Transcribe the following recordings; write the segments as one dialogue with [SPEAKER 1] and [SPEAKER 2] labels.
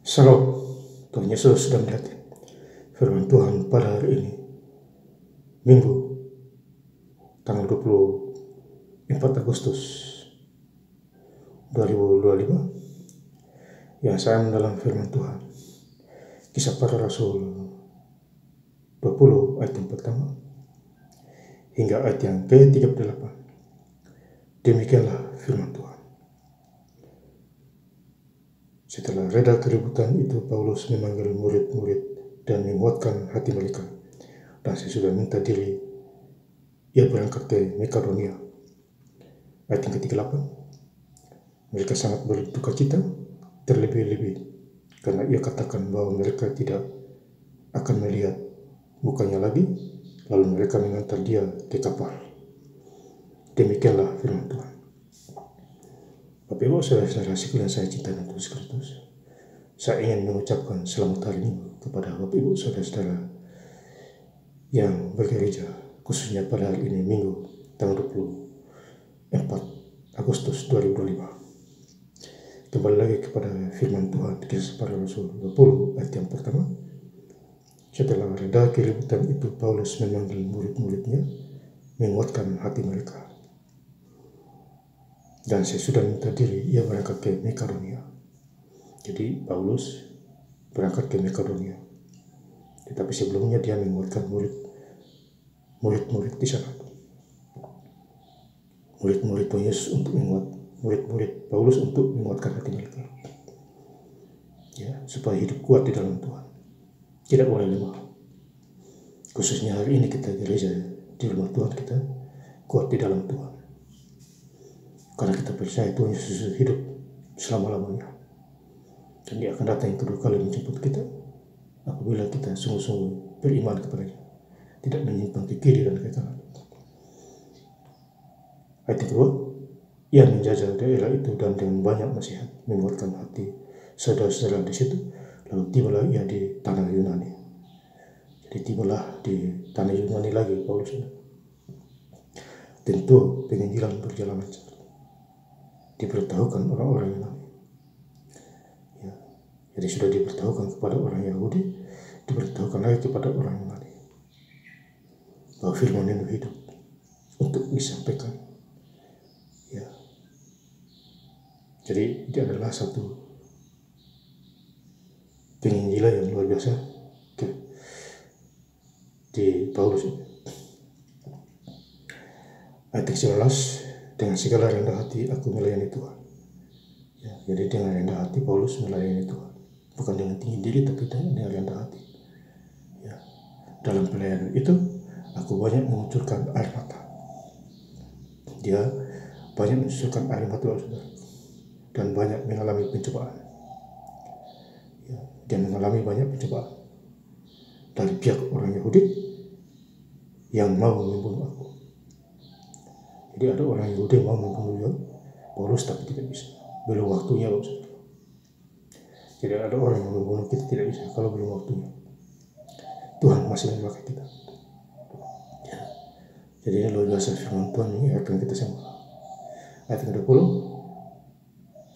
[SPEAKER 1] Shalom, Tuhan Yesus sedang berkati. Firman Tuhan pada hari ini, Minggu, tanggal 24 Agustus 2025, yang saya mendalam firman Tuhan, Kisah Para Rasul 20 ayat yang pertama, hingga ayat yang ke-38. Demikianlah firman Tuhan. Setelah reda keributan itu, Paulus memanggil murid-murid dan menguatkan hati mereka. Dan sesudah minta diri, ia berangkat ke Makedonia. Ayat yang ke-38. Mereka sangat berduka cita, terlebih-lebih karena ia katakan bahwa mereka tidak akan melihat mukanya lagi, lalu mereka mengantar dia ke kapal. Demikianlah firman Tuhan. Bapak Ibu saudara-saudara sekalian saya cinta dan Yesus Kristus, saya ingin mengucapkan selamat hari Minggu kepada Bapak Ibu saudara-saudara yang bergereja, khususnya pada hari ini Minggu tanggal 24 Agustus 2025. Kembali lagi kepada firman Tuhan, Kisah Para Rasul 20 ayat yang pertama. Setelah reda keributan itu, Paulus memanggil murid-muridnya, menguatkan hati mereka. Dan sesudah minta diri, ia berangkat ke Makedonia. Jadi Paulus berangkat ke Makedonia. Tetapi sebelumnya dia menguatkan murid-murid di sana. Murid-murid Tuhan Yesus untuk murid-murid Paulus untuk menguatkan hati mereka. Ya, supaya hidup kuat di dalam Tuhan. Tidak boleh lemah. Khususnya hari ini kita gereja di rumah Tuhan, kita kuat di dalam Tuhan. Karena kita percaya Tuhan Yesus hidup selama-lamanya. Dan dia akan datang yang kedua kali menjemput kita apabila kita sungguh-sungguh beriman kepadanya, tidak menyimpang ke kiri dan ke kanan. Ayat yang kedua, ia menjajah daerah itu dan dengan banyak nasihat menguatkan hati saudara-saudara di situ. Lalu tibalah ia di tanah Yunani. Jadi tibalah di tanah Yunani lagi Paulus. Tentu penginjilan berjalan lancar. Diberitahukan orang-orang Yunani. Ya, jadi sudah diberitahukan kepada orang Yahudi, diberitahukan lagi kepada orang Yunani bahwa firman itu hidup untuk disampaikan. Ya, jadi ini adalah satu penginjilan yang luar biasa di Paulus. Ayat 19, dengan segala rendah hati aku melayani Tuhan. Ya, jadi dengan rendah hati Paulus melayani Tuhan. Bukan dengan tinggi diri, tapi dengan rendah hati. Ya, dalam pelayanan itu aku banyak mengucurkan air mata. Dia banyak mengucurkan air mata, saudara, dan banyak mengalami pencobaan. Ya, dia mengalami banyak pencobaan dari pihak orang Yahudi yang mau membunuh aku. Jadi ada orang Yahudi yang mau membunuh Paulus, tapi tidak bisa. Belum waktunya, saudara. Jadi ada orang yang membunuh kita, tidak bisa kalau belum waktunya. Tuhan masih memakai kita. Ya. Jadi ini luar biasa firman Tuhan mengingatkan kita semua. Ayat 20,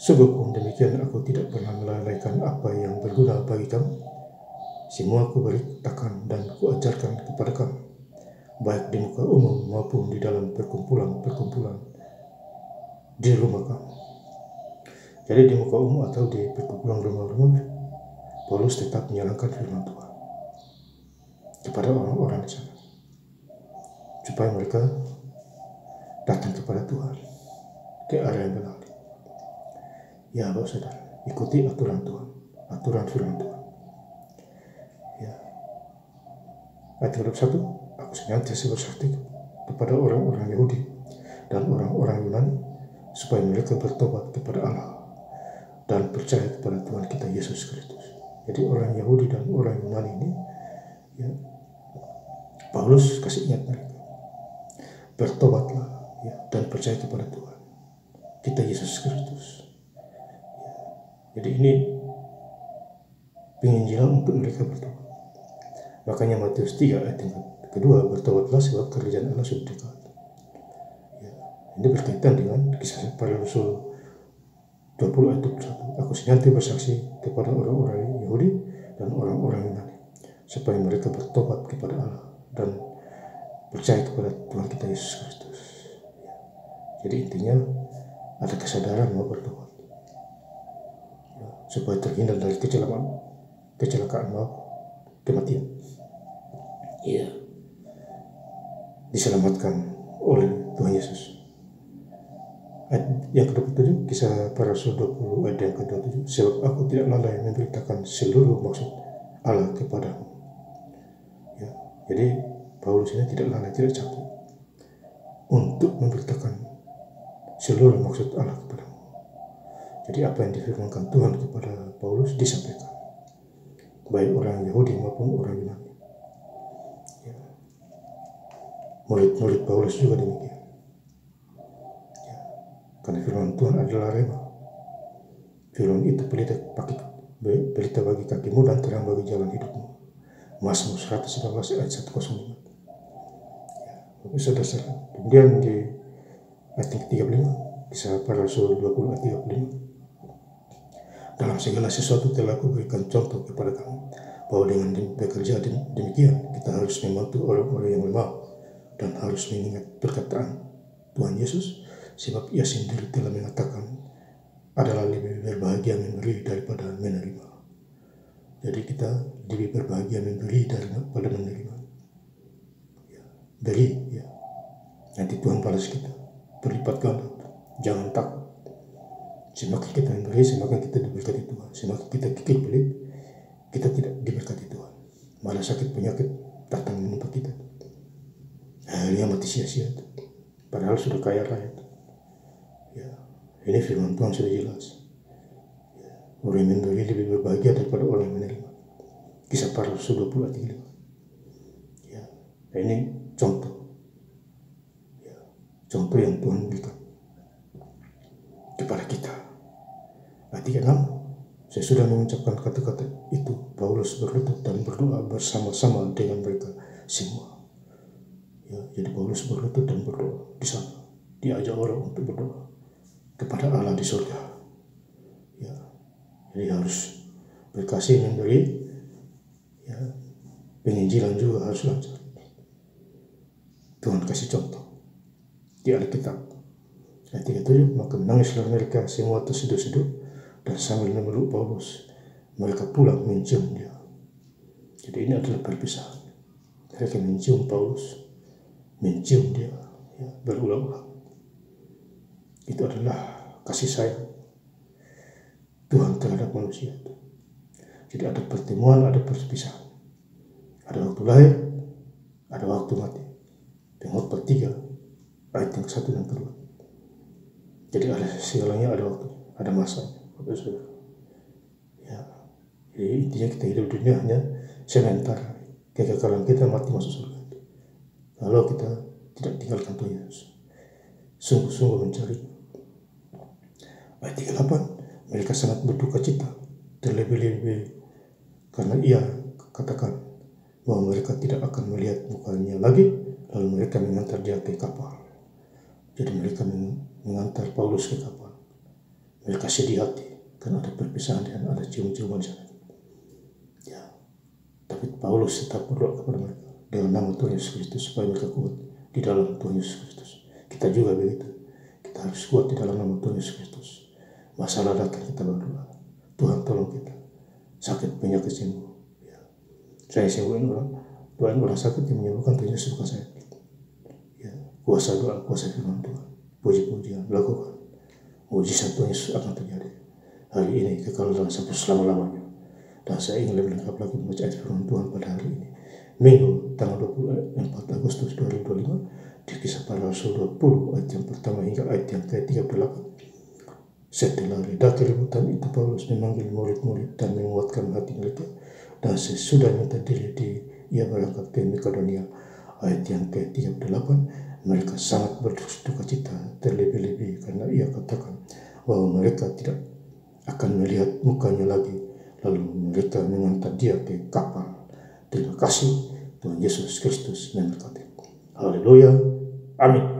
[SPEAKER 1] sungguh pun demikian aku tidak pernah melalaikan apa yang berguna bagi kamu. Semua aku beritakan dan kuajarkan kepada kamu, baik di muka umum maupun di dalam perkumpulan-perkumpulan di rumah kamu. Jadi di muka umum atau di perkumpulan rumah-rumah, Paulus tetap menjalankan firman Tuhan kepada orang-orang di sana, supaya mereka datang kepada Tuhan, ke arah yang benar. Ya, Bapak Saudara, ikuti aturan Tuhan, aturan firman Tuhan. Ya. Ayat 21, aku senantiasa bersakti kepada orang-orang Yahudi dan orang-orang Yunani supaya mereka bertobat kepada Allah dan percaya kepada Tuhan kita Yesus Kristus. Jadi orang Yahudi dan orang Yunani ini, ya, Paulus kasih ingat mereka, bertobatlah, ya, dan percaya kepada Tuhan kita Yesus Kristus. Ya. Jadi ini penginjilan untuk mereka bertobat. Makanya Matius 3 ayat yang kedua, bertobatlah sebab kerajaan Allah sudah dekat. Ya. Ini berkaitan dengan Kisah Para Rasul 20 ayat 21. Aku senantiasa bersaksi kepada orang-orang Yahudi dan orang-orang Yunani, supaya mereka bertobat kepada Allah dan percaya kepada Tuhan kita Yesus Kristus. Jadi intinya ada kesadaran mau bertobat, supaya terhindar dari kecelakaan maut, kematian. Diselamatkan oleh Tuhan Yesus. Ayat yang ke-27, Kisah Para Rasul 20 ayat yang ke-27. Sebab aku tidak lalai memberitakan seluruh maksud Allah kepadamu. Jadi Paulus ini tidak lalai, tidak capek untuk memberitakan seluruh maksud Allah kepadamu. Jadi apa yang difirmankan Tuhan kepada Paulus disampaikan, baik orang Yahudi maupun orang Yunani. Murid-murid Paulus juga demikian. Karena firman Tuhan adalah rema. Firman itu pelita bagi kakimu dan terang bagi jalan hidupmu. Mazmur 119 ayat 105. Saudara-saudara, kemudian di ayat 35, Kisah Para Rasul 20 ayat 35. Dalam segala sesuatu telah aku berikan contoh kepada kamu, bahwa dengan bekerja demikian kita harus membantu orang-orang yang lemah dan harus mengingat perkataan Tuhan Yesus, sebab ia sendiri telah mengatakan adalah lebih berbahagia memberi daripada menerima. Jadi kita lebih berbahagia memberi daripada menerima. Beri, nanti Tuhan balas kita berlipat ganda. Jangan takut. Semakin kita memberi, semakin kita diberkati Tuhan. Semakin kita kikir pelit, kita tidak diberkati Tuhan. Malah sakit penyakit datang menimpa kita. Dia mati sia-sia, padahal sudah kaya raya. Ini firman Tuhan sudah jelas. Orang yang memberi lebih berbahagia daripada orang yang menerima. Kisah Para Rasul 20 ayat 5. Ini contoh. Contoh yang Tuhan berikan kepada kita. Ayat 36. Saya sudah mengucapkan kata-kata itu, Paulus berlutut dan berdoa bersama-sama dengan mereka semua. Jadi Paulus berlutut dan berdoa di sana. Dia ajak orang untuk berdoa kepada Allah di surga. Jadi harus berkasih memberi. Penginjilan juga harus lancar. Tuhan kasih contoh di Alkitab. Ayat 37, maka menangislah mereka semua terseduh-seduh, dan sambil memeluk Paulus mereka pulang mencium dia. Jadi ini adalah perpisahan. Mereka mencium Paulus, mencium dia, berulang-ulang. Itu adalah kasih sayang Tuhan terhadap manusia. Jadi ada pertemuan, ada perpisahan. Ada waktu lahir, ada waktu mati. Pengkhotbah 3 ayat yang ke-1 dan ke-2. Jadi ada segalanya, ada waktu, ada masanya. Jadi intinya kita hidup di dunia hanya sementara. Kekekalan kita mati masuk surga. Kalau kita tidak tinggalkan Tuhan Yesus, sungguh-sungguh mencari. Ayat 38, mereka sangat berduka cita, terlebih-lebih karena ia katakan bahwa mereka tidak akan melihat mukanya lagi, lalu mereka mengantar dia ke kapal. Jadi mereka mengantar Paulus ke kapal. Mereka sedih hati karena ada perpisahan dan ada cium-ciuman di sana. Tapi Paulus tetap berdoa kepada mereka dengan nama Tuhan Yesus Kristus supaya mereka kuat di dalam Tuhan Yesus Kristus. Kita juga begitu. Kita harus kuat di dalam nama Tuhan Yesus Kristus. Masalah datang kita berdoa, Tuhan tolong kita. Sakit penyakit sembuh. Saya sembuhin orang sakit yang menyembuhkan Tuhan Yesus bukan saya. Kuasa doa, kuasa firman Tuhan, puji-pujian, lakukan. Mujizat Tuhan Yesus akan terjadi hari ini kekal dalam sampai selama-lamanya. Dan saya ingin lebih lengkap lagi membaca ayat firman Tuhan pada hari ini. Minggu tanggal 24 Agustus 2025 di Kisah Para Rasul 20 ayat yang pertama hingga ayat yang ke-38. Setelah reda keributan itu, Paulus memanggil murid-murid dan menguatkan hati mereka. Dan sesudah minta diri ia berangkat ke Makedonia. Ayat yang ke-38, mereka sangat berduka cita, terlebih-lebih karena ia katakan bahwa mereka tidak akan melihat mukanya lagi. Lalu mereka mengantar dia ke kapal. Terima kasih, Tuhan Yesus Kristus memberkati. Haleluya. Amin.